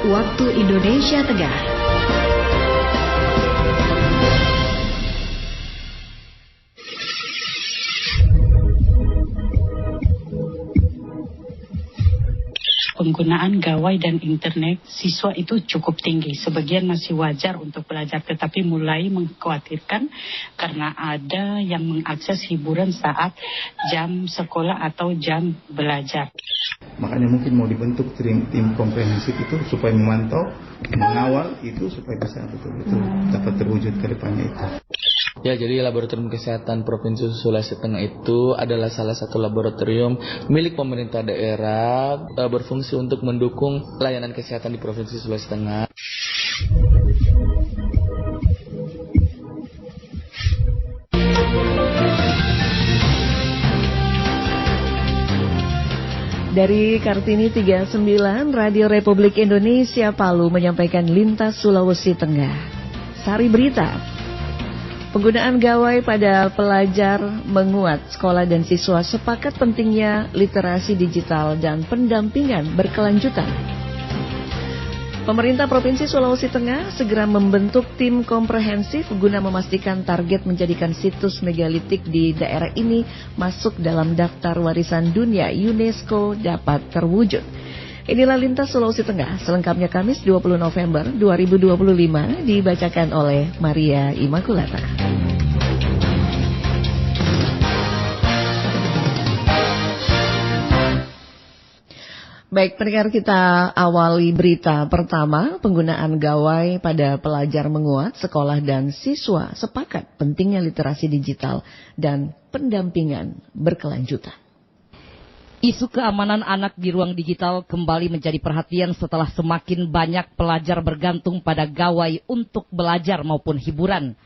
Waktu Indonesia Tengah. Penggunaan gawai dan internet siswa itu cukup tinggi. Sebagian masih wajar untuk belajar, tetapi mulai mengkhawatirkan karena ada yang mengakses hiburan saat jam sekolah atau jam belajar. Makanya mungkin mau dibentuk tim komprehensif itu supaya memantau, mengawal itu supaya bisa betul-betul dapat terwujud ke depannya itu. Ya, jadi Laboratorium Kesehatan Provinsi Sulawesi Tengah itu adalah salah satu laboratorium milik pemerintah daerah berfungsi untuk mendukung layanan kesehatan di Provinsi Sulawesi Tengah. Dari Kartini 39, Radio Republik Indonesia Palu menyampaikan Lintas Sulawesi Tengah. Sari berita. Penggunaan gawai pada pelajar menguat. Sekolah dan siswa sepakat pentingnya literasi digital dan pendampingan berkelanjutan. Pemerintah Provinsi Sulawesi Tengah segera membentuk tim komprehensif guna memastikan target menjadikan situs megalitik di daerah ini masuk dalam daftar warisan dunia UNESCO dapat terwujud. Inilah Lintas Sulawesi Tengah, selengkapnya Kamis 20 November 2025, dibacakan oleh Maria Imakulata. Baik, pendengar, kita awali berita pertama. Penggunaan gawai pada pelajar menguat. Sekolah dan siswa sepakat pentingnya literasi digital dan pendampingan berkelanjutan. Isu keamanan anak di ruang digital kembali menjadi perhatian setelah semakin banyak pelajar bergantung pada gawai untuk belajar maupun hiburan.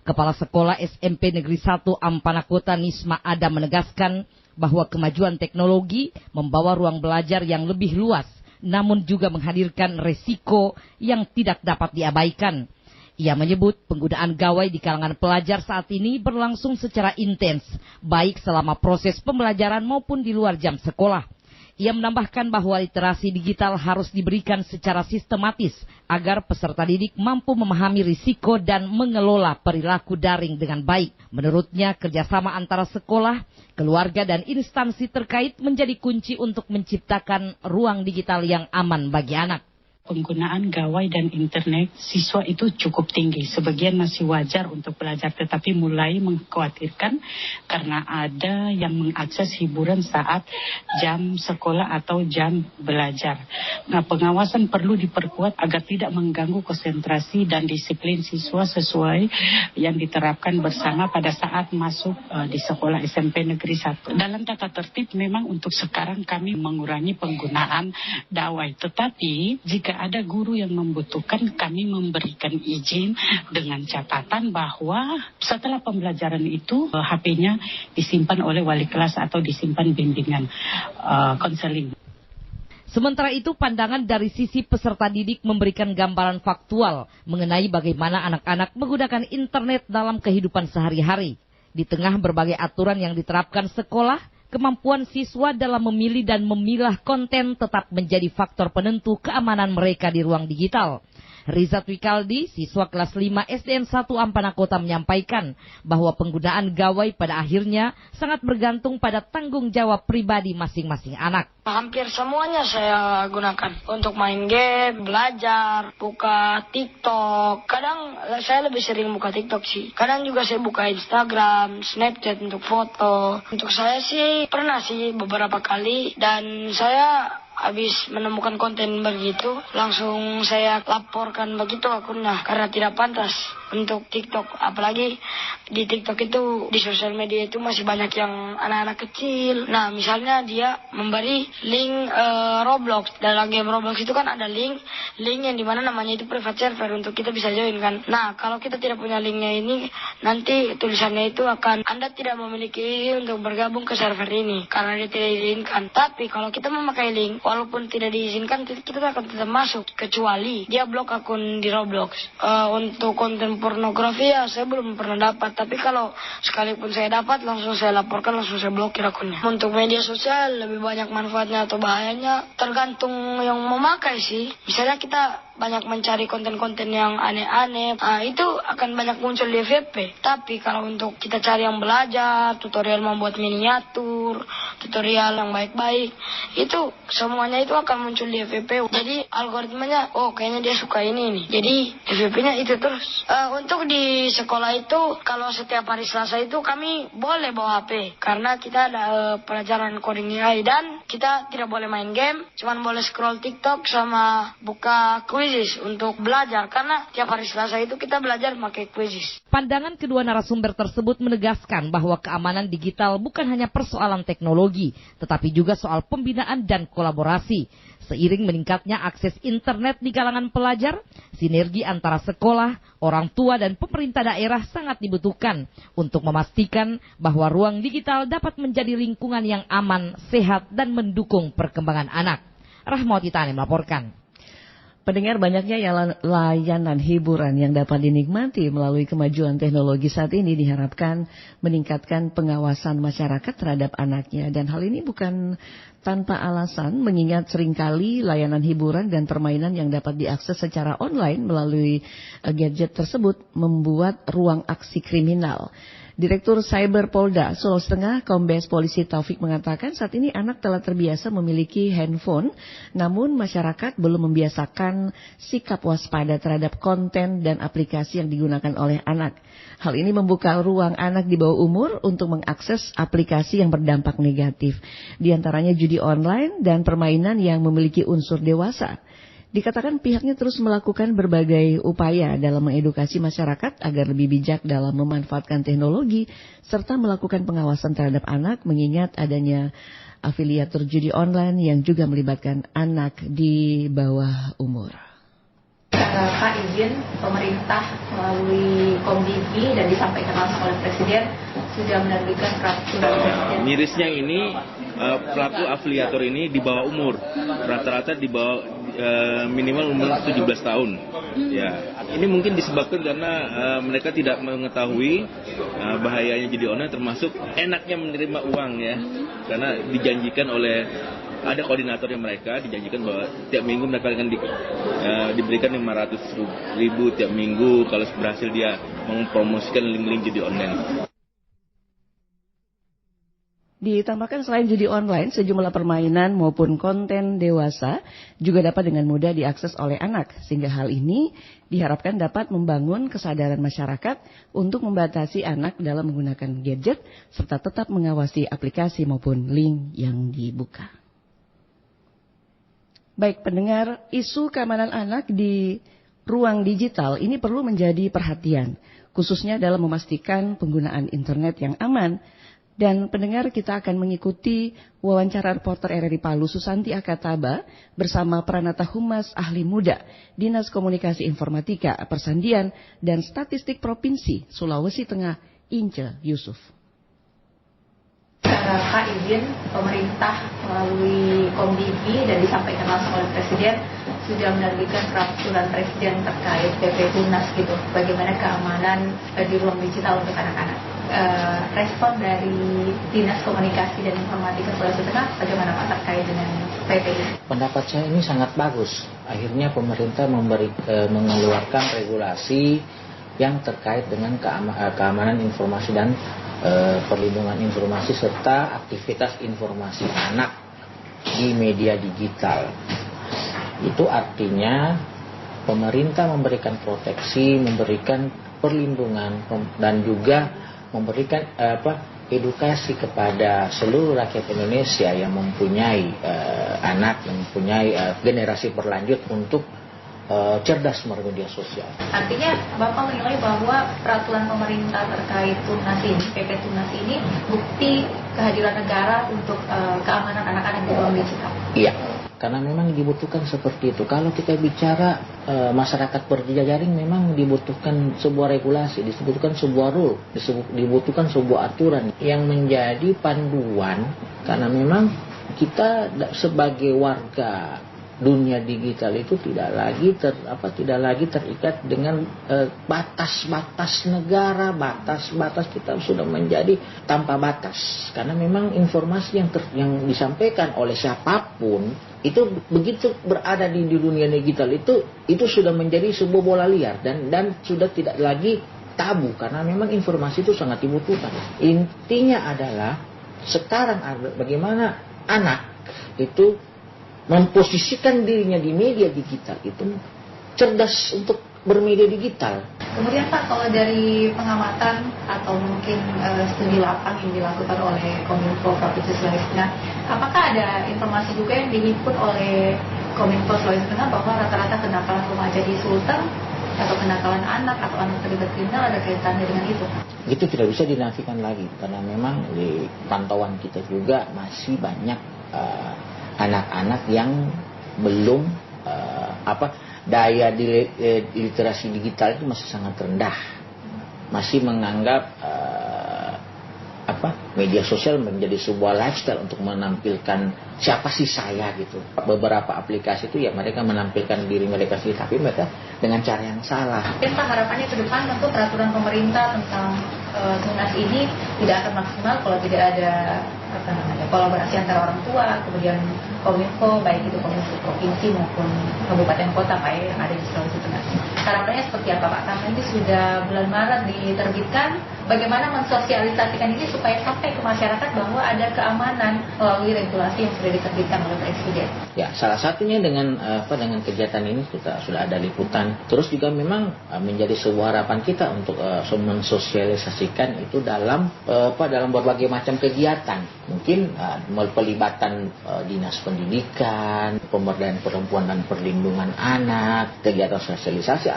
Kepala Sekolah SMP Negeri 1 Ampanakota Nisma Adam menegaskan bahwa kemajuan teknologi membawa ruang belajar yang lebih luas, namun juga menghadirkan resiko yang tidak dapat diabaikan. Ia menyebut penggunaan gawai di kalangan pelajar saat ini berlangsung secara intens, baik selama proses pembelajaran maupun di luar jam sekolah. Ia menambahkan bahwa literasi digital harus diberikan secara sistematis agar peserta didik mampu memahami risiko dan mengelola perilaku daring dengan baik. Menurutnya, kerjasama antara sekolah, keluarga, dan instansi terkait menjadi kunci untuk menciptakan ruang digital yang aman bagi anak. Penggunaan gawai dan internet siswa itu cukup tinggi. Sebagian masih wajar untuk belajar, tetapi mulai mengkhawatirkan karena ada yang mengakses hiburan saat jam sekolah atau jam belajar. Nah, pengawasan perlu diperkuat agar tidak mengganggu konsentrasi dan disiplin siswa sesuai yang diterapkan bersama pada saat masuk di sekolah SMP Negeri 1. Dalam tata tertib memang untuk sekarang kami mengurangi penggunaan gawai, tetapi jika ada guru yang membutuhkan, kami memberikan izin dengan catatan bahwa setelah pembelajaran itu HP-nya disimpan oleh wali kelas atau disimpan bimbingan konseling. Sementara itu, pandangan dari sisi peserta didik memberikan gambaran faktual mengenai bagaimana anak-anak menggunakan internet dalam kehidupan sehari-hari. Di tengah berbagai aturan yang diterapkan sekolah, kemampuan siswa dalam memilih dan memilah konten tetap menjadi faktor penentu keamanan mereka di ruang digital. Rizat Wikaldi, siswa kelas 5 SDN 1 Ampanakota menyampaikan bahwa penggunaan gawai pada akhirnya sangat bergantung pada tanggung jawab pribadi masing-masing anak. Hampir semuanya saya gunakan untuk main game, belajar, buka TikTok. Kadang saya lebih sering buka TikTok sih. Kadang juga saya buka Instagram, Snapchat untuk foto. Untuk saya sih pernah sih beberapa kali, dan saya habis menemukan konten begitu, langsung saya laporkan begitu akunnya karena tidak pantas. untuk TikTok. Apalagi di TikTok itu, di sosial media itu masih banyak yang anak-anak kecil. Nah, misalnya dia memberi link Roblox. Dalam game Roblox itu kan ada link yang dimana namanya itu private server untuk kita bisa join kan. Nah, kalau kita tidak punya linknya ini, nanti tulisannya itu akan Anda tidak memiliki untuk bergabung ke server ini karena dia tidak diizinkan. Tapi kalau kita memakai link, walaupun tidak diizinkan, kita akan tetap masuk kecuali dia blok akun di Roblox. Untuk konten pornografi ya saya belum pernah dapat, tapi kalau sekalipun saya dapat, langsung saya laporkan, langsung saya blokir akunnya. Untuk media sosial lebih banyak manfaatnya atau bahayanya tergantung yang memakai sih. Misalnya kita banyak mencari konten-konten yang aneh-aneh, itu akan banyak muncul di FYP. Tapi kalau untuk kita cari yang belajar, tutorial membuat miniatur, tutorial yang baik-baik, itu semuanya itu akan muncul di FYP. Jadi algoritmanya, kayaknya dia suka ini nih. Jadi FYP-nya itu terus. Untuk di sekolah itu, kalau setiap hari Selasa itu kami boleh bawa HP karena kita ada pelajaran coding AI dan kita tidak boleh main game, cuman boleh scroll TikTok sama buka quizzes untuk belajar karena tiap hari Selasa itu kita belajar pakai quizzes. Pandangan kedua narasumber tersebut menegaskan bahwa keamanan digital bukan hanya persoalan teknologi, tetapi juga soal pembinaan dan kolaborasi. Seiring meningkatnya akses internet di kalangan pelajar, sinergi antara sekolah, orang tua, dan pemerintah daerah sangat dibutuhkan untuk memastikan bahwa ruang digital dapat menjadi lingkungan yang aman, sehat, dan mendukung perkembangan anak. Rahmawati Tani melaporkan. Pendengar, banyaknya layanan hiburan yang dapat dinikmati melalui kemajuan teknologi saat ini diharapkan meningkatkan pengawasan masyarakat terhadap anaknya. Dan hal ini bukan tanpa alasan, mengingat seringkali layanan hiburan dan permainan yang dapat diakses secara online melalui gadget tersebut membuat ruang aksi kriminal. Direktur Cyber Polda Sulawesi Tengah, Kombes Polisi Taufik mengatakan saat ini anak telah terbiasa memiliki handphone, namun masyarakat belum membiasakan sikap waspada terhadap konten dan aplikasi yang digunakan oleh anak. Hal ini membuka ruang anak di bawah umur untuk mengakses aplikasi yang berdampak negatif, di antaranya judi online dan permainan yang memiliki unsur dewasa. Dikatakan pihaknya terus melakukan berbagai upaya dalam mengedukasi masyarakat agar lebih bijak dalam memanfaatkan teknologi serta melakukan pengawasan terhadap anak mengingat adanya afiliator judi online yang juga melibatkan anak di bawah umur. Pak, izin pemerintah melalui Komdigi dan disampaikan langsung oleh Presiden sudah menerbitkan peraturan Presiden. Mirisnya ini pelaku afiliator ini di bawah umur, rata-rata di bawah minimal umur 17 tahun. Ya, ini mungkin disebabkan karena mereka tidak mengetahui bahayanya judi online, termasuk enaknya menerima uang ya, karena dijanjikan oleh ada koordinatornya mereka, dijanjikan bahwa tiap minggu mereka akan diberikan 500.000 tiap minggu kalau berhasil dia mempromosikan link-link judi online. Ditambahkan selain judi online, sejumlah permainan maupun konten dewasa juga dapat dengan mudah diakses oleh anak. Sehingga hal ini diharapkan dapat membangun kesadaran masyarakat untuk membatasi anak dalam menggunakan gadget serta tetap mengawasi aplikasi maupun link yang dibuka. Baik pendengar, isu keamanan anak di ruang digital ini perlu menjadi perhatian, khususnya dalam memastikan penggunaan internet yang aman. Dan pendengar, kita akan mengikuti wawancara reporter RRI Palu Susanti Akataba bersama Pranata Humas Ahli Muda Dinas Komunikasi Informatika, Persandian dan Statistik Provinsi Sulawesi Tengah, Ince Yusuf. Pak, izin pemerintah melalui Komdigi dan disampaikan langsung oleh Presiden sudah menerbitkan peraturan Presiden terkait PP Tunas gitu, bagaimana keamanan di ruang digital untuk anak-anak. Respon dari Dinas Komunikasi dan Informatika Sulawesi Tengah bagaimana Pak terkait dengan PP ini? Pendapat saya ini sangat bagus. Akhirnya pemerintah mengeluarkan regulasi yang terkait dengan keamanan informasi dan perlindungan informasi serta aktivitas informasi anak di media digital. Itu artinya pemerintah memberikan proteksi, memberikan perlindungan dan juga memberikan edukasi kepada seluruh rakyat Indonesia yang mempunyai anak, yang mempunyai generasi berlanjut untuk cerdas media sosial. Artinya Bapak menilai bahwa peraturan pemerintah terkait Tunas ini, PP Tunas ini bukti kehadiran negara untuk keamanan anak-anak di ruang digital. Iya, karena memang dibutuhkan seperti itu. Kalau kita bicara masyarakat berjejaring, memang dibutuhkan sebuah regulasi, dibutuhkan sebuah rule, dibutuhkan sebuah aturan yang menjadi panduan, karena memang kita sebagai warga dunia digital itu tidak lagi terikat dengan batas-batas negara, batas-batas, kita sudah menjadi tanpa batas, karena memang informasi yang disampaikan oleh siapapun itu begitu berada di dunia digital itu sudah menjadi sebuah bola liar dan sudah tidak lagi tabu, karena memang informasi itu sangat dibutuhkan. Intinya adalah sekarang bagaimana anak itu memposisikan dirinya di media digital, itu cerdas untuk bermedia digital. Kemudian Pak, kalau dari pengamatan atau mungkin studi lapang yang dilakukan oleh Kominfo Provinsi Sulawesi Tengah, apakah ada informasi juga yang dihimpun oleh Kominfo Sulawesi Tengah bahwa rata-rata kenakalan remaja di Sulteng atau kenakalan anak atau anak terlibat kriminal ada kaitannya dengan itu? Itu tidak bisa dinafikan lagi, karena memang di pantauan kita juga masih banyak anak-anak yang belum daya literasi digital itu masih sangat rendah, masih menganggap media sosial menjadi sebuah lifestyle untuk menampilkan siapa sih saya gitu. Beberapa aplikasi itu ya mereka menampilkan diri mereka sendiri, tapi mereka dengan cara yang salah. Mungkin Pak, harapannya ke depan tentu peraturan pemerintah tentang Tunas ini tidak akan maksimal kalau tidak ada kolaborasi antara orang tua, kemudian Kominfo, baik itu Kominfo provinsi maupun kabupaten kota Pak yang ada di Sulawesi Tengah. Harapannya seperti apa Pak? Karena ini sudah bulan Maret diterbitkan, bagaimana mensosialisasikan ini supaya sampai ke masyarakat bahwa ada keamanan melalui regulasi yang sudah diterbitkan oleh Presiden. Ya, salah satunya dengan kegiatan ini kita sudah ada liputan. Terus juga memang menjadi sebuah harapan kita untuk mensosialisasikan itu dalam berbagai macam kegiatan. Mungkin pelibatan dinas pendidikan, pemberdayaan perempuan dan perlindungan anak, kegiatan sosialisasi,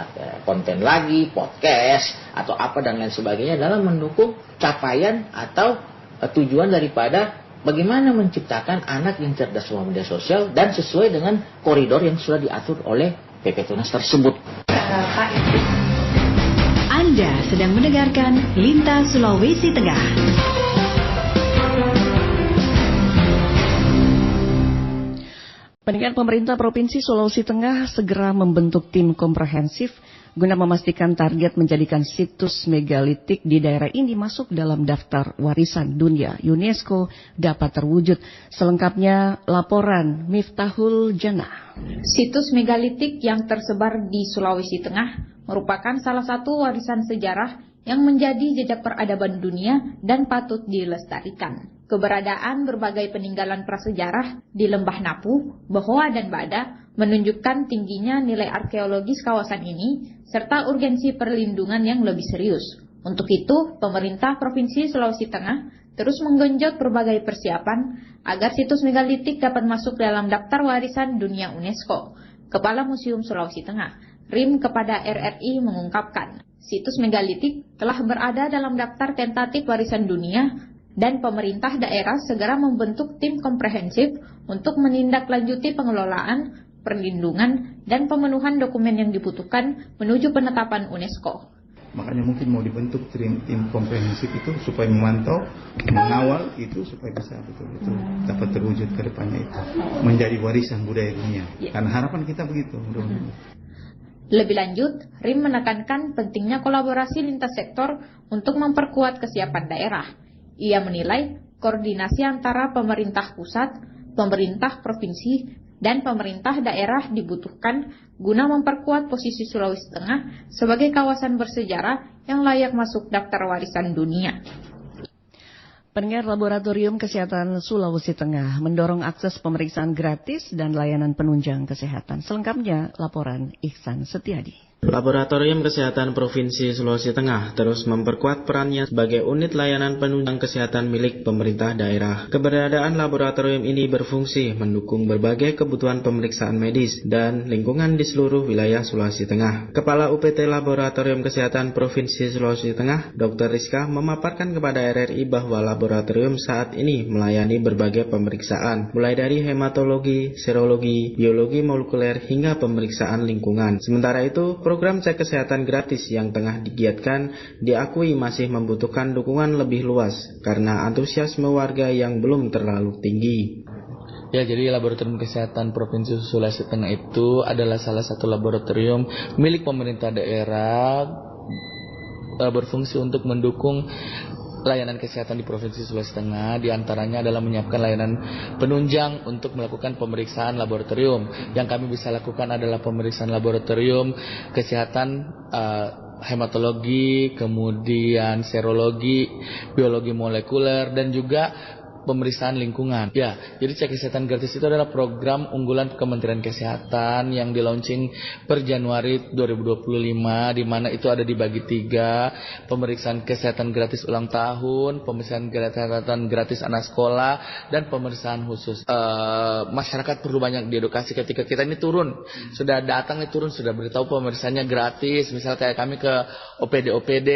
konten lagi, podcast atau apa dan lain sebagainya dalam mendukung capaian atau tujuan daripada bagaimana menciptakan anak yang cerdas media sosial dan sesuai dengan koridor yang sudah diatur oleh PP Tunas tersebut. Anda sedang mendengarkan Lintas Sulawesi Tengah. Pendengar, pemerintah Provinsi Sulawesi Tengah segera membentuk tim komprehensif guna memastikan target menjadikan situs megalitik di daerah ini masuk dalam daftar warisan dunia UNESCO dapat terwujud. Selengkapnya laporan Miftahul Jannah. Situs megalitik yang tersebar di Sulawesi Tengah merupakan salah satu warisan sejarah yang menjadi jejak peradaban dunia dan patut dilestarikan. Keberadaan berbagai peninggalan prasejarah di Lembah Napu, Bohoa, dan Bada menunjukkan tingginya nilai arkeologis kawasan ini serta urgensi perlindungan yang lebih serius. Untuk itu, pemerintah Provinsi Sulawesi Tengah terus menggenjot berbagai persiapan agar situs megalitik dapat masuk dalam daftar warisan dunia UNESCO. Kepala Museum Sulawesi Tengah, RIM kepada RRI mengungkapkan, situs megalitik telah berada dalam daftar tentatif warisan dunia dan pemerintah daerah segera membentuk tim komprehensif untuk menindaklanjuti pengelolaan, perlindungan, dan pemenuhan dokumen yang dibutuhkan menuju penetapan UNESCO. Makanya mungkin mau dibentuk tim komprehensif itu supaya memantau, mengawal itu supaya bisa betul-betul dapat terwujud ke depannya itu menjadi warisan budaya dunia. Karena harapan kita begitu. Lebih lanjut, RIM menekankan pentingnya kolaborasi lintas sektor untuk memperkuat kesiapan daerah. Ia menilai koordinasi antara pemerintah pusat, pemerintah provinsi, dan pemerintah daerah dibutuhkan guna memperkuat posisi Sulawesi Tengah sebagai kawasan bersejarah yang layak masuk daftar warisan dunia. Pendengar, Laboratorium Kesehatan Sulawesi Tengah mendorong akses pemeriksaan gratis dan layanan penunjang kesehatan. Selengkapnya laporan Ihsan Setiadi. Laboratorium Kesehatan Provinsi Sulawesi Tengah terus memperkuat perannya sebagai unit layanan penunjang kesehatan milik pemerintah daerah. Keberadaan laboratorium ini berfungsi mendukung berbagai kebutuhan pemeriksaan medis dan lingkungan di seluruh wilayah Sulawesi Tengah. Kepala UPT Laboratorium Kesehatan Provinsi Sulawesi Tengah, Dr. Rizka, memaparkan kepada RRI bahwa laboratorium saat ini melayani berbagai pemeriksaan, mulai dari hematologi, serologi, biologi molekuler hingga pemeriksaan lingkungan. Sementara itu, program cek kesehatan gratis yang tengah digiatkan diakui masih membutuhkan dukungan lebih luas karena antusiasme warga yang belum terlalu tinggi. Ya, jadi Laboratorium Kesehatan Provinsi Sulawesi Tengah itu adalah salah satu laboratorium milik pemerintah daerah berfungsi untuk mendukung layanan kesehatan di Provinsi Sulawesi Tengah. Di antaranya adalah menyiapkan layanan penunjang untuk melakukan pemeriksaan laboratorium. Yang kami bisa lakukan adalah pemeriksaan laboratorium kesehatan hematologi, kemudian serologi, biologi molekuler, dan juga pemeriksaan lingkungan. Ya, jadi cek kesehatan gratis itu adalah program unggulan Kementerian Kesehatan yang di-launching per Januari 2025, di mana itu ada dibagi 3, pemeriksaan kesehatan gratis ulang tahun, pemeriksaan kesehatan gratis anak sekolah, dan pemeriksaan khusus. Masyarakat perlu banyak diedukasi ketika kita ini turun, sudah datang nih turun, sudah beritahu pemeriksaannya gratis. Misal kayak kami ke OPD,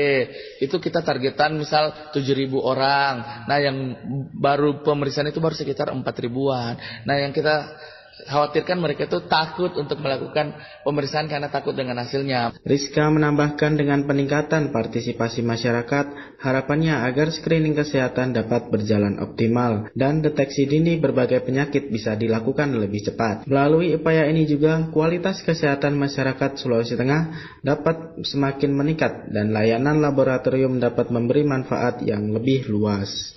itu kita targetan misal 7.000 orang. Nah, yang baru pemeriksaan itu baru sekitar 4.000-an. Nah, yang kita khawatirkan mereka itu takut untuk melakukan pemeriksaan karena takut dengan hasilnya. Rizka menambahkan dengan peningkatan partisipasi masyarakat, harapannya agar screening kesehatan dapat berjalan optimal dan deteksi dini berbagai penyakit bisa dilakukan lebih cepat. Melalui upaya ini juga kualitas kesehatan masyarakat Sulawesi Tengah dapat semakin meningkat dan layanan laboratorium dapat memberi manfaat yang lebih luas.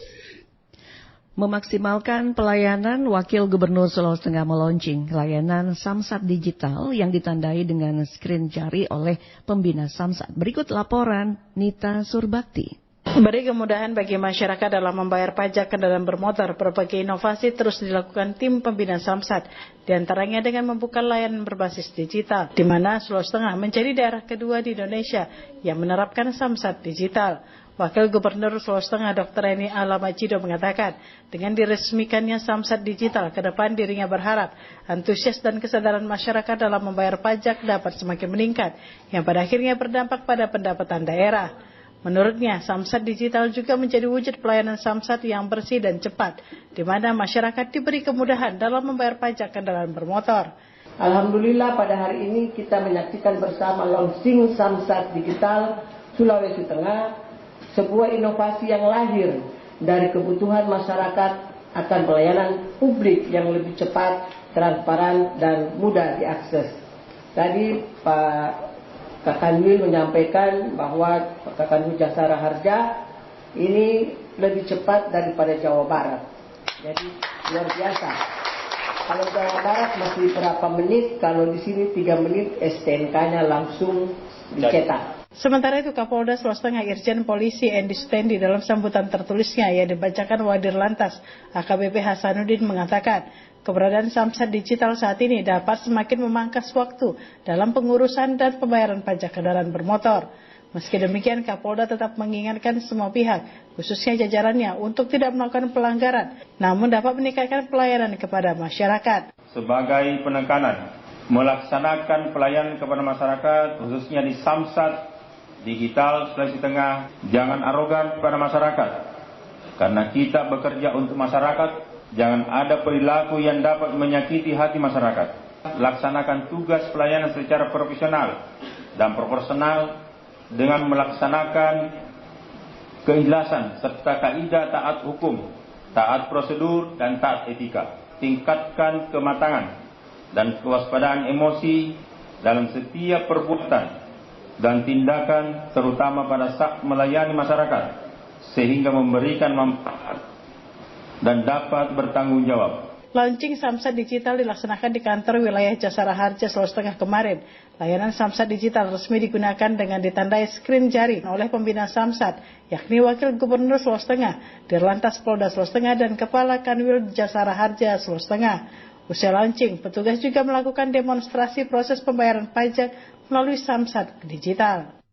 Memaksimalkan pelayanan, Wakil Gubernur Sulawesi Tengah meluncing layanan Samsat Digital yang ditandai dengan screen jari oleh pembina Samsat. Berikut laporan Nita Surbakti. Beri kemudahan bagi masyarakat dalam membayar pajak kendaraan bermotor, berbagai inovasi terus dilakukan tim pembina Samsat, diantaranya dengan membuka layanan berbasis digital, di mana Sulawesi Tengah menjadi daerah kedua di Indonesia yang menerapkan Samsat Digital. Wakil Gubernur Sulawesi Tengah Dr. Eni Alamajido mengatakan, dengan diresmikannya Samsat Digital, ke depan dirinya berharap antusias dan kesadaran masyarakat dalam membayar pajak dapat semakin meningkat, yang pada akhirnya berdampak pada pendapatan daerah. Menurutnya, Samsat Digital juga menjadi wujud pelayanan Samsat yang bersih dan cepat, di mana masyarakat diberi kemudahan dalam membayar pajak kendaraan bermotor. Alhamdulillah pada hari ini kita menyaksikan bersama launching Samsat Digital Sulawesi Tengah, sebuah inovasi yang lahir dari kebutuhan masyarakat akan pelayanan publik yang lebih cepat, transparan, dan mudah diakses. Tadi Pak Kakanwil menyampaikan bahwa Kakanwil Jasara Harja ini lebih cepat daripada Jawa Barat. Jadi luar biasa. Kalau Jawa Barat masih berapa menit, kalau di sini 3 menit STNK-nya langsung dicetak. Sementara itu, Kapolda Sulawesi Tengah Irjen Polisi Endi Sutendi dalam sambutan tertulisnya yang dibacakan Wadir Lantas AKBP Hasanuddin mengatakan, keberadaan Samsat Digital saat ini dapat semakin memangkas waktu dalam pengurusan dan pembayaran pajak kendaraan bermotor. Meski demikian, Kapolda tetap mengingatkan semua pihak, khususnya jajarannya, untuk tidak melakukan pelanggaran, namun dapat meningkatkan pelayanan kepada masyarakat. Sebagai penekanan, melaksanakan pelayanan kepada masyarakat, khususnya di Samsat Digital Sulawesi Tengah, jangan arogan kepada masyarakat. Karena kita bekerja untuk masyarakat, jangan ada perilaku yang dapat menyakiti hati masyarakat. Laksanakan tugas pelayanan secara profesional dan proporsional dengan melaksanakan keikhlasan serta kaidah taat hukum, taat prosedur, dan taat etika. Tingkatkan kematangan dan kewaspadaan emosi dalam setiap perbuatan dan tindakan, terutama pada saat melayani masyarakat, sehingga memberikan manfaat dan dapat bertanggung jawab. Launching Samsat Digital dilaksanakan di kantor wilayah Jasara Harja, Sulawesi Tengah kemarin. Layanan Samsat Digital resmi digunakan dengan ditandai screen jari oleh pembina Samsat, yakni Wakil Gubernur Sulawesi Tengah, Dirlantas Polda Sulawesi Tengah, dan Kepala Kanwil Jasara Harja Sulawesi Tengah. Usai launching, petugas juga melakukan demonstrasi proses pembayaran pajak melalui Samsat Digital.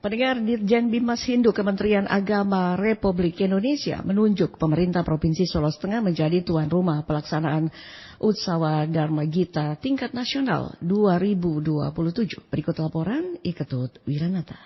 Pendengar, Dirjen Bimas Hindu Kementerian Agama Republik Indonesia menunjuk pemerintah Provinsi Sulawesi Tengah menjadi tuan rumah pelaksanaan Utsawa Dharma Gita tingkat nasional 2027. Berikut laporan Iketut Wiranata.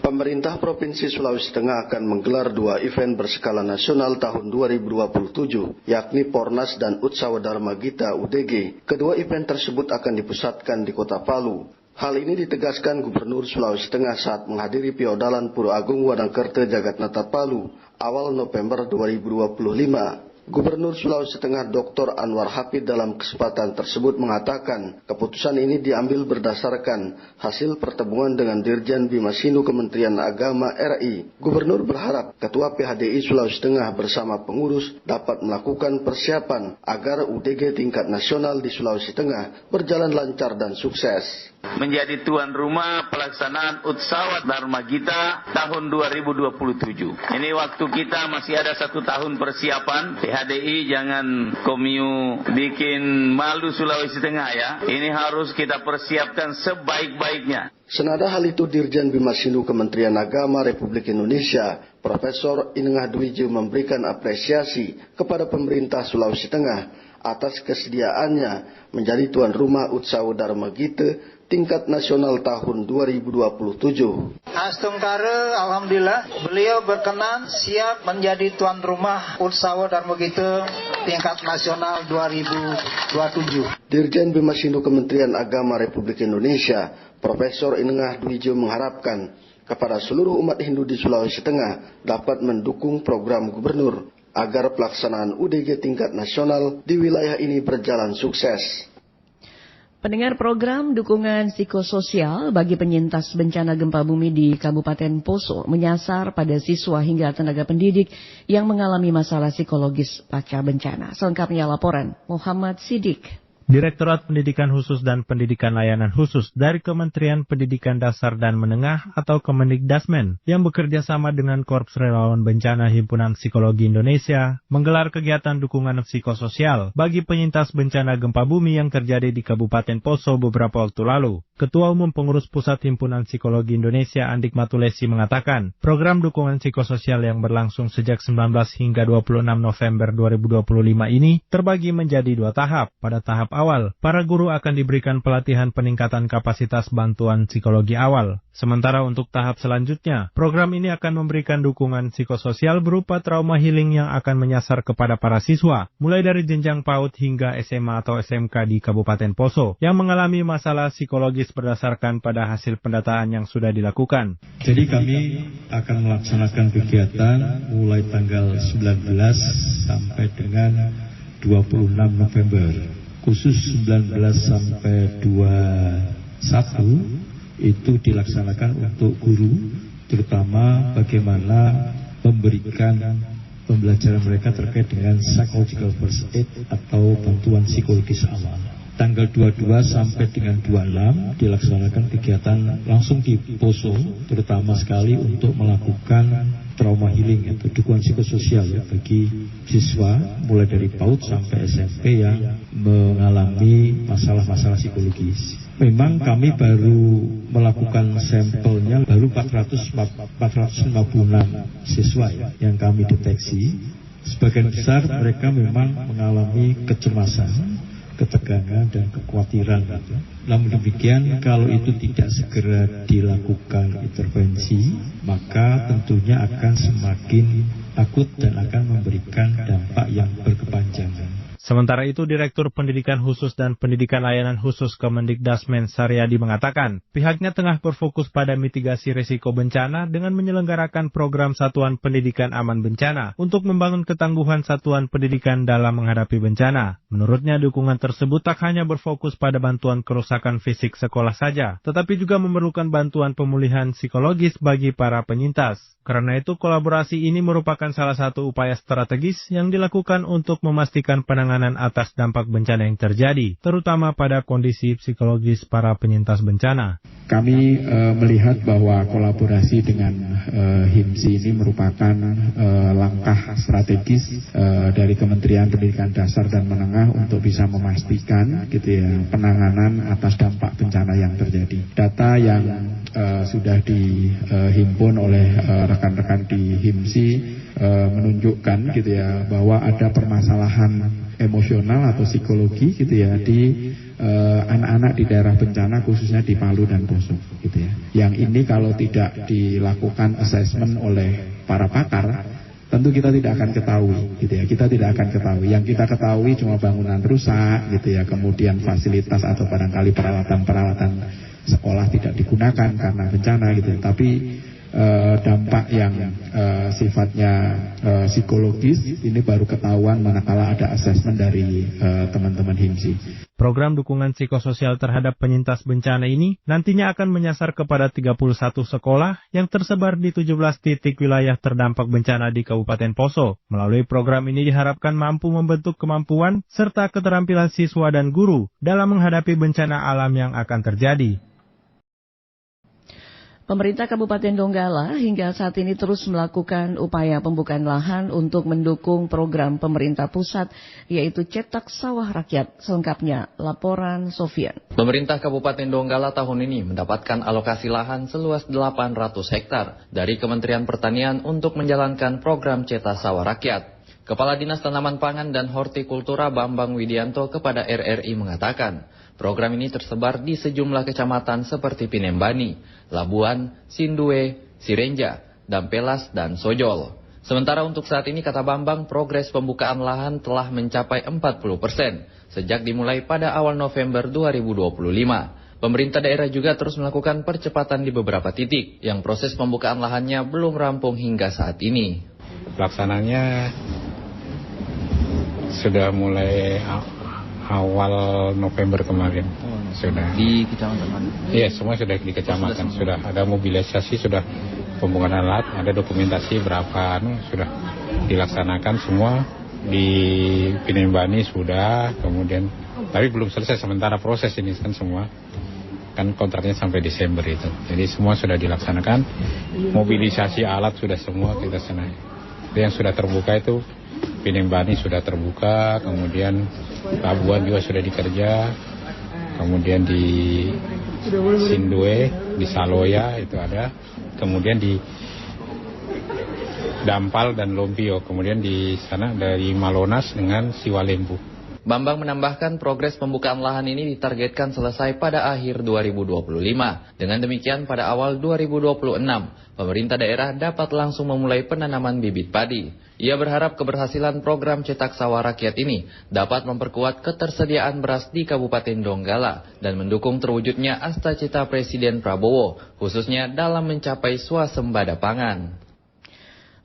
Pemerintah Provinsi Sulawesi Tengah akan menggelar 2 event berskala nasional tahun 2027, yakni Pornas dan Utsawa Dharma Gita UDG. Kedua event tersebut akan dipusatkan di Kota Palu. Hal ini ditegaskan Gubernur Sulawesi Tengah saat menghadiri Piodalan Puro Agung Wadangkerte Jagatnata Palu awal November 2025. Gubernur Sulawesi Tengah Dr. Anwar Hafid dalam kesempatan tersebut mengatakan keputusan ini diambil berdasarkan hasil pertemuan dengan Dirjen Bimas Hindu Kementerian Agama RI. Gubernur berharap Ketua PHDI Sulawesi Tengah bersama pengurus dapat melakukan persiapan agar UDG tingkat nasional di Sulawesi Tengah berjalan lancar dan sukses. Menjadi tuan rumah pelaksanaan Utsawa Dharma Gita tahun 2027. Ini waktu kita masih ada 1 tahun persiapan. PHDI jangan komiu bikin malu Sulawesi Tengah ya. Ini harus kita persiapkan sebaik-baiknya. Senada hal itu, Dirjen Bimas Hindu Kementerian Agama Republik Indonesia, Profesor Inengah Dwiju memberikan apresiasi kepada pemerintah Sulawesi Tengah atas kesediaannya menjadi tuan rumah Utsawa Dharma Gita tingkat nasional tahun 2027. Astungkare, alhamdulillah, beliau berkenan siap menjadi tuan rumah Utsawa Dharma Gita tingkat nasional 2027. Dirjen Bimas Hindu Kementerian Agama Republik Indonesia, Profesor Inengah Dwiju mengharapkan kepada seluruh umat Hindu di Sulawesi Tengah dapat mendukung program gubernur agar pelaksanaan UDG tingkat nasional di wilayah ini berjalan sukses. Pendengar, program dukungan psikososial bagi penyintas bencana gempa bumi di Kabupaten Poso menyasar pada siswa hingga tenaga pendidik yang mengalami masalah psikologis pasca bencana. Selengkapnya laporan Muhammad Sidik. Direktorat Pendidikan Khusus dan Pendidikan Layanan Khusus dari Kementerian Pendidikan Dasar dan Menengah atau Kemendikdasmen yang bekerja sama dengan Korps Relawan Bencana Himpunan Psikologi Indonesia menggelar kegiatan dukungan psikososial bagi penyintas bencana gempa bumi yang terjadi di Kabupaten Poso beberapa waktu lalu. Ketua Umum Pengurus Pusat Himpunan Psikologi Indonesia Andik Matulesi mengatakan, program dukungan psikososial yang berlangsung sejak 19 hingga 26 November 2025 ini terbagi menjadi 2 tahap. Pada tahap awal, para guru akan diberikan pelatihan peningkatan kapasitas bantuan psikologi awal. Sementara untuk tahap selanjutnya, program ini akan memberikan dukungan psikososial berupa trauma healing yang akan menyasar kepada para siswa, mulai dari jenjang PAUD hingga SMA atau SMK di Kabupaten Poso, yang mengalami masalah psikologis berdasarkan pada hasil pendataan yang sudah dilakukan. Jadi kami akan melaksanakan kegiatan mulai tanggal 19 sampai dengan 26 November. Khusus 19 sampai 21 itu dilaksanakan untuk guru, terutama bagaimana memberikan pembelajaran mereka terkait dengan psychological first aid atau bantuan psikologis awal. Tanggal 22 sampai dengan 26 dilaksanakan kegiatan langsung di Poso, terutama sekali untuk melakukan trauma healing atau dukungan psikososial ya, bagi siswa mulai dari PAUD sampai SMP yang mengalami masalah-masalah psikologis. Memang kami baru melakukan sampelnya baru 456 siswa ya, yang kami deteksi. Sebagian besar mereka memang mengalami kecemasan, ketegangan dan kekhawatiran. Namun demikian, kalau itu tidak segera dilakukan intervensi, maka tentunya akan semakin akut dan akan memberikan dampak yang berkepanjangan. Sementara itu, Direktur Pendidikan Khusus dan Pendidikan Layanan Khusus Kemendikdasmen Saryadi mengatakan, pihaknya tengah berfokus pada mitigasi risiko bencana dengan menyelenggarakan program Satuan Pendidikan Aman Bencana untuk membangun ketangguhan satuan pendidikan dalam menghadapi bencana. Menurutnya, dukungan tersebut tak hanya berfokus pada bantuan kerusakan fisik sekolah saja, tetapi juga memerlukan bantuan pemulihan psikologis bagi para penyintas. Karena itu, kolaborasi ini merupakan salah satu upaya strategis yang dilakukan untuk memastikan penanganan penanganan atas dampak bencana yang terjadi, terutama pada kondisi psikologis para penyintas bencana. Kami melihat bahwa kolaborasi dengan HIMSI ini merupakan langkah strategis dari Kementerian Pendidikan Dasar dan Menengah untuk bisa memastikan gitu ya penanganan atas dampak bencana yang terjadi. Data yang sudah dihimpun oleh rekan-rekan di HIMSI menunjukkan gitu ya bahwa ada permasalahan emosional atau psikologi gitu ya di anak-anak di daerah bencana khususnya di Palu dan Poso gitu ya. Yang ini kalau tidak dilakukan assessment oleh para pakar tentu kita tidak akan ketahui gitu ya. Kita tidak akan ketahui. Yang kita ketahui cuma bangunan rusak gitu ya, kemudian fasilitas atau barangkali peralatan-peralatan sekolah tidak digunakan karena bencana gitu ya. Tapi dampak yang sifatnya psikologis ini baru ketahuan manakala ada asesmen dari teman-teman HIMSI. Program dukungan psikososial terhadap penyintas bencana ini nantinya akan menyasar kepada 31 sekolah yang tersebar di 17 titik wilayah terdampak bencana di Kabupaten Poso. Melalui program ini diharapkan mampu membentuk kemampuan serta keterampilan siswa dan guru dalam menghadapi bencana alam yang akan terjadi. Pemerintah Kabupaten Donggala hingga saat ini terus melakukan upaya pembukaan lahan untuk mendukung program pemerintah pusat, yaitu Cetak Sawah Rakyat. Selengkapnya, laporan Sofian. Pemerintah Kabupaten Donggala tahun ini mendapatkan alokasi lahan seluas 800 hektar dari Kementerian Pertanian untuk menjalankan program Cetak Sawah Rakyat. Kepala Dinas Tanaman Pangan dan Hortikultura Bambang Widianto kepada RRI mengatakan, program ini tersebar di sejumlah kecamatan seperti Pinembani, Labuan, Sindue, Sirenja, Dampelas, dan Sojol. Sementara untuk saat ini, kata Bambang, progres pembukaan lahan telah mencapai 40% sejak dimulai pada awal November 2025. Pemerintah daerah juga terus melakukan percepatan di beberapa titik yang proses pembukaan lahannya belum rampung hingga saat ini. Pelaksananya sudah mulai awal November kemarin sudah di kecamatan mana? Iya, semua sudah di kecamatan, sudah ada mobilisasi, sudah pembukaan alat, ada dokumentasi berapa sudah dilaksanakan semua di Pinembani sudah, kemudian tapi belum selesai sementara proses ini kan semua kan kontraknya sampai Desember itu, jadi semua sudah dilaksanakan, mobilisasi alat sudah semua kita sana. Yang sudah terbuka itu Pinembani sudah terbuka, kemudian Labuan juga sudah dikerja, kemudian di Sindue, di Saloya itu ada, kemudian di Dampal dan Lompio, kemudian di sana dari Malonas dengan Siwalembu. Bambang menambahkan progres pembukaan lahan ini ditargetkan selesai pada akhir 2025. Dengan demikian pada awal 2026, pemerintah daerah dapat langsung memulai penanaman bibit padi. Ia berharap keberhasilan program Cetak Sawah Rakyat ini dapat memperkuat ketersediaan beras di Kabupaten Donggala dan mendukung terwujudnya asta-cita Presiden Prabowo, khususnya dalam mencapai swasembada pangan.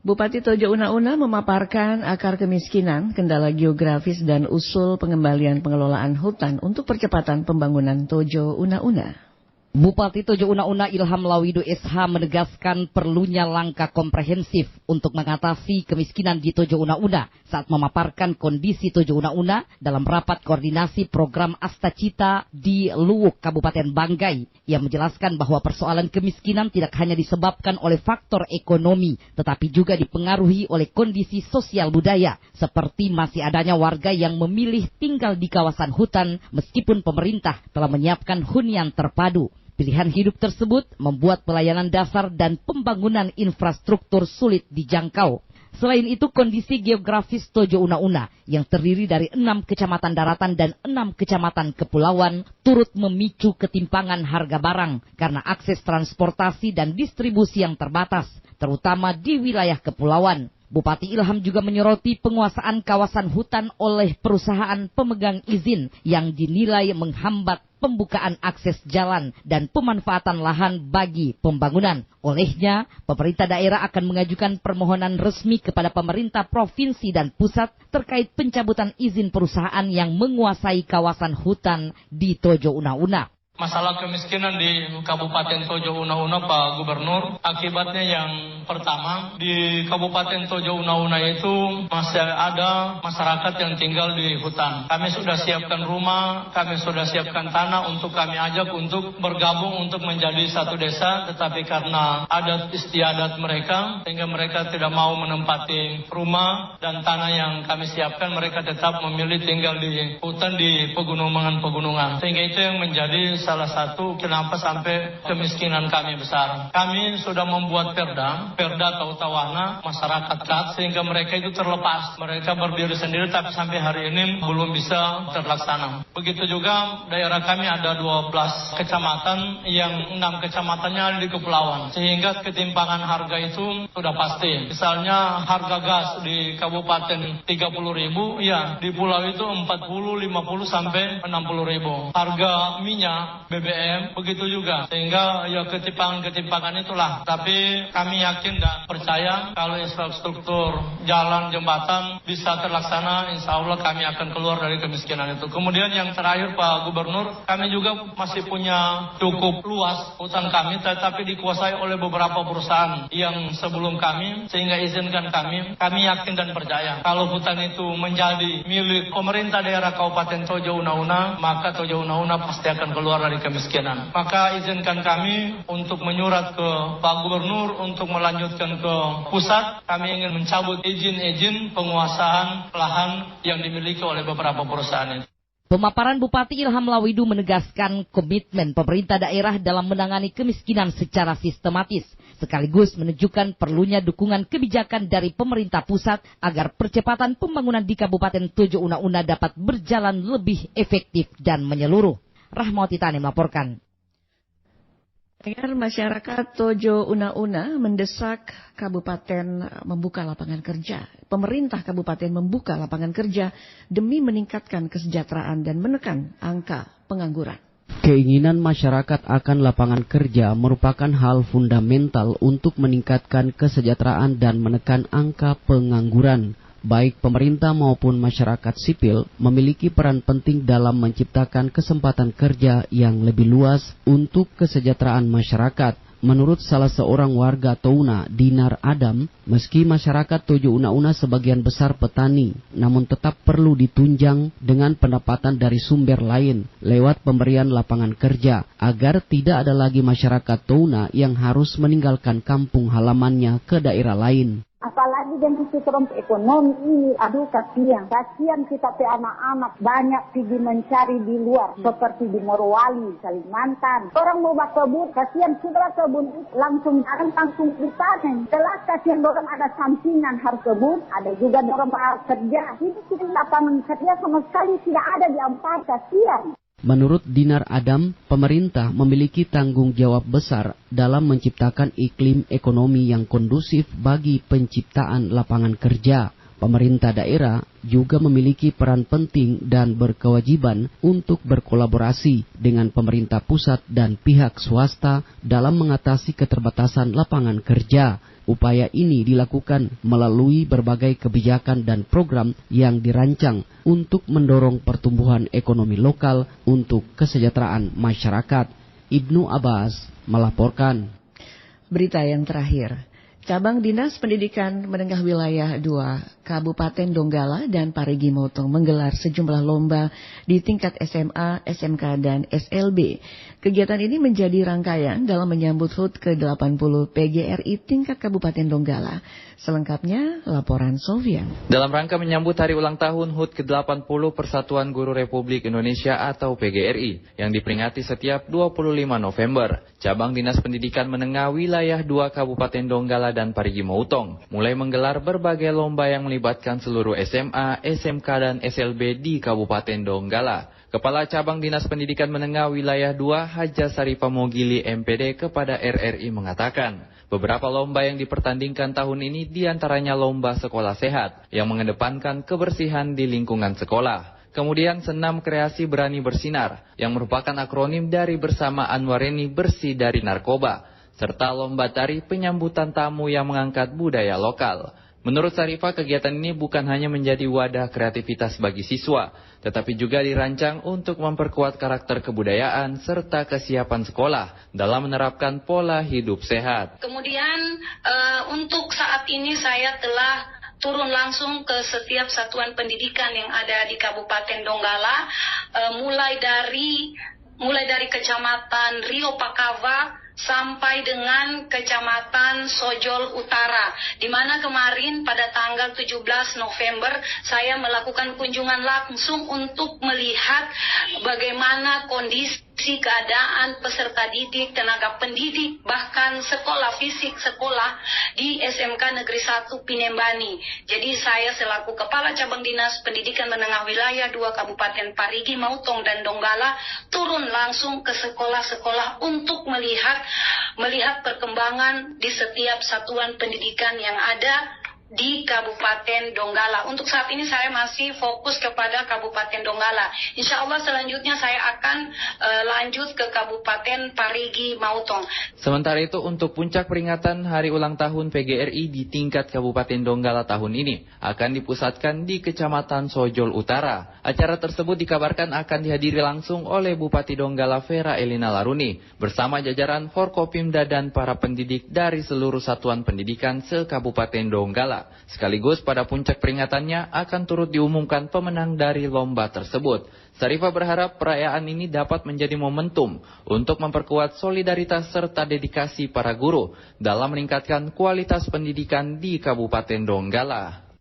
Bupati Tojo Una-Una memaparkan akar kemiskinan, kendala geografis dan usul pengembalian pengelolaan hutan untuk percepatan pembangunan Tojo Una-Una. Bupati Tojo Una-Una Ilham Lawidu SH menegaskan perlunya langkah komprehensif untuk mengatasi kemiskinan di Tojo Una-Una saat memaparkan kondisi Tojo Una-Una dalam rapat koordinasi program Asta-Cita di Luwuk, Kabupaten Banggai. Ia menjelaskan bahwa persoalan kemiskinan tidak hanya disebabkan oleh faktor ekonomi, tetapi juga dipengaruhi oleh kondisi sosial budaya, seperti masih adanya warga yang memilih tinggal di kawasan hutan meskipun pemerintah telah menyiapkan hunian terpadu. Pilihan hidup tersebut membuat pelayanan dasar dan pembangunan infrastruktur sulit dijangkau. Selain itu, kondisi geografis Tojo Una-Una yang terdiri dari 6 kecamatan daratan dan 6 kecamatan kepulauan turut memicu ketimpangan harga barang karena akses transportasi dan distribusi yang terbatas, terutama di wilayah kepulauan. Bupati Ilham juga menyoroti penguasaan kawasan hutan oleh perusahaan pemegang izin yang dinilai menghambat pembukaan akses jalan dan pemanfaatan lahan bagi pembangunan. Olehnya, pemerintah daerah akan mengajukan permohonan resmi kepada pemerintah provinsi dan pusat terkait pencabutan izin perusahaan yang menguasai kawasan hutan di Tojo Una-Una. masalah kemiskinan di Kabupaten Tojo Una-Una, Pak Gubernur. Akibatnya yang pertama, di Kabupaten Tojo Una-Una itu masih ada masyarakat yang tinggal di hutan. Kami sudah siapkan rumah, kami sudah siapkan tanah untuk kami ajak untuk bergabung untuk menjadi satu desa, tetapi karena adat istiadat mereka, sehingga mereka tidak mau menempati rumah dan tanah yang kami siapkan, mereka tetap memilih tinggal di hutan di pegunungan-pegunungan. Sehingga itu yang menjadi salah satu kenapa sampai kemiskinan kami besar. Kami sudah membuat perda atau tawana masyarakat kat, sehingga mereka itu terlepas. Mereka berdiri sendiri, tapi sampai hari ini belum bisa terlaksana. Begitu juga daerah kami ada 12 kecamatan, yang 6 kecamatannya ada di kepulauan. Sehingga ketimpangan harga itu sudah pasti. Misalnya harga gas di kabupaten 30.000, ya di pulau itu 40, 50 sampai 60.000. Harga minyak, BBM begitu juga. Sehingga ya ketimpangan itulah. Tapi kami yakin dan percaya kalau infrastruktur jalan, jembatan bisa terlaksana, insya Allah kami akan keluar dari kemiskinan itu. Kemudian yang terakhir Pak Gubernur, kami juga masih punya cukup luas hutan kami, tetapi dikuasai oleh beberapa perusahaan yang sebelum kami, sehingga izinkan kami yakin dan percaya kalau hutan itu menjadi milik pemerintah daerah Kabupaten Tojo Una-Una, maka Tojo Una-Una pasti akan keluar dari kemiskinan. Maka izinkan kami untuk menyurat ke Pak Gubernur untuk melanjutkan ke pusat. Kami ingin mencabut izin penguasaan lahan yang dimiliki oleh beberapa perusahaan itu. Pemaparan Bupati Ilham Lawidu menegaskan komitmen pemerintah daerah dalam menangani kemiskinan secara sistematis, sekaligus menunjukkan perlunya dukungan kebijakan dari pemerintah pusat agar percepatan pembangunan di Kabupaten Tojo Una-Una dapat berjalan lebih efektif dan menyeluruh. Rahmawati Tani melaporkan. Agar masyarakat Tojo Una-Una mendesak kabupaten membuka lapangan kerja. Pemerintah kabupaten membuka lapangan kerja demi meningkatkan kesejahteraan dan menekan angka pengangguran. Keinginan masyarakat akan lapangan kerja merupakan hal fundamental untuk meningkatkan kesejahteraan dan menekan angka pengangguran. Baik pemerintah maupun masyarakat sipil memiliki peran penting dalam menciptakan kesempatan kerja yang lebih luas untuk kesejahteraan masyarakat. Menurut salah seorang warga Touna, Dinar Adam, meski masyarakat Tojo Una-Una sebagian besar petani, namun tetap perlu ditunjang dengan pendapatan dari sumber lain lewat pemberian lapangan kerja, agar tidak ada lagi masyarakat Touna yang harus meninggalkan kampung halamannya ke daerah lain. Apalagi dengan sistem ekonomi ini, aduh kasihan kita pe anak-anak banyak pergi mencari di luar, seperti di Morowali, Kalimantan. Orang mau kebun, kasihan sudah kebun langsung dipanen. Setelah kasihan orang ada sampingan harus kebun, ada juga orang kerja. Ini kita lapangan kerja sama sekali tidak ada di Ampar, kasihan. Menurut Dinar Adam, pemerintah memiliki tanggung jawab besar dalam menciptakan iklim ekonomi yang kondusif bagi penciptaan lapangan kerja. Pemerintah daerah juga memiliki peran penting dan berkewajiban untuk berkolaborasi dengan pemerintah pusat dan pihak swasta dalam mengatasi keterbatasan lapangan kerja. Upaya ini dilakukan melalui berbagai kebijakan dan program yang dirancang untuk mendorong pertumbuhan ekonomi lokal untuk kesejahteraan masyarakat. Ibnu Abbas melaporkan. Berita yang terakhir. Cabang Dinas Pendidikan Menengah Wilayah 2 Kabupaten Donggala dan Parigi Motong menggelar sejumlah lomba di tingkat SMA, SMK, dan SLB. Kegiatan ini menjadi rangkaian dalam menyambut HUT ke-80 PGRI tingkat Kabupaten Donggala. Selengkapnya laporan Sofian. Dalam rangka menyambut hari ulang tahun HUT ke-80 Persatuan Guru Republik Indonesia atau PGRI yang diperingati setiap 25 November, Cabang Dinas Pendidikan Menengah Wilayah 2 Kabupaten Donggala dan Parigi Motong mulai menggelar berbagai lomba yang melibatkan seluruh SMA, SMK, dan SLB di Kabupaten Donggala. Kepala Cabang Dinas Pendidikan Menengah Wilayah 2 Haja Saripah Mogili MPD kepada RRI mengatakan, beberapa lomba yang dipertandingkan tahun ini diantaranya lomba sekolah sehat yang mengedepankan kebersihan di lingkungan sekolah. Kemudian senam kreasi berani bersinar yang merupakan akronim dari Bersama Anwareni Bersih dari Narkoba, serta lomba tari penyambutan tamu yang mengangkat budaya lokal. Menurut Sarifah, kegiatan ini bukan hanya menjadi wadah kreativitas bagi siswa, tetapi juga dirancang untuk memperkuat karakter kebudayaan serta kesiapan sekolah dalam menerapkan pola hidup sehat. Kemudian untuk saat ini saya telah turun langsung ke setiap satuan pendidikan yang ada di Kabupaten Donggala, mulai dari Kecamatan Rio Pakava sampai dengan Kecamatan Sojol Utara, di mana kemarin pada tanggal 17 November saya melakukan kunjungan langsung untuk melihat bagaimana kondisi keadaan peserta didik, tenaga pendidik, bahkan sekolah fisik sekolah di SMK Negeri 1 Pinembani. Jadi saya selaku Kepala Cabang Dinas Pendidikan Menengah Wilayah 2 Kabupaten Parigi, Mautong, dan Donggala turun langsung ke sekolah-sekolah untuk melihat perkembangan di setiap satuan pendidikan yang ada di Kabupaten Donggala. Untuk saat ini saya masih fokus kepada Kabupaten Donggala. Insya Allah selanjutnya saya akan lanjut ke Kabupaten Parigi, Mautong. Sementara itu untuk puncak peringatan Hari Ulang Tahun PGRI di tingkat Kabupaten Donggala tahun ini akan dipusatkan di Kecamatan Sojol Utara. Acara tersebut dikabarkan akan dihadiri langsung oleh Bupati Donggala Vera Elina Laruni bersama jajaran Forkopimda dan para pendidik dari seluruh satuan pendidikan se-Kabupaten Donggala. Sekaligus pada puncak peringatannya akan turut diumumkan pemenang dari lomba tersebut. Sarifah berharap perayaan ini dapat menjadi momentum untuk memperkuat solidaritas serta dedikasi para guru dalam meningkatkan kualitas pendidikan di Kabupaten Donggala.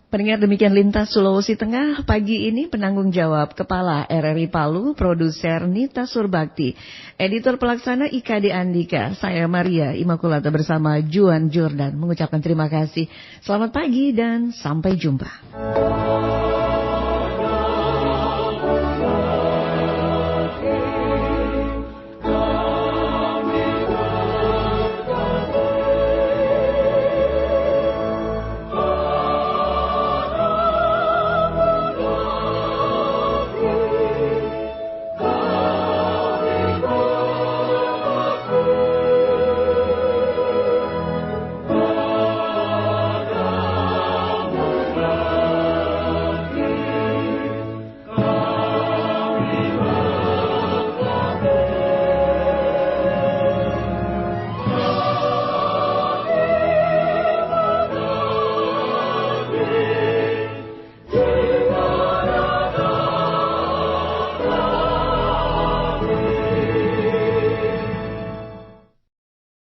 Pendengar, demikian Lintas Sulawesi Tengah pagi ini. Penanggung jawab Kepala RRI Palu, Produser Nita Surbakti, Editor Pelaksana IKD Andika, saya Maria Imakulata bersama Juan Jordan mengucapkan terima kasih. Selamat pagi dan sampai jumpa.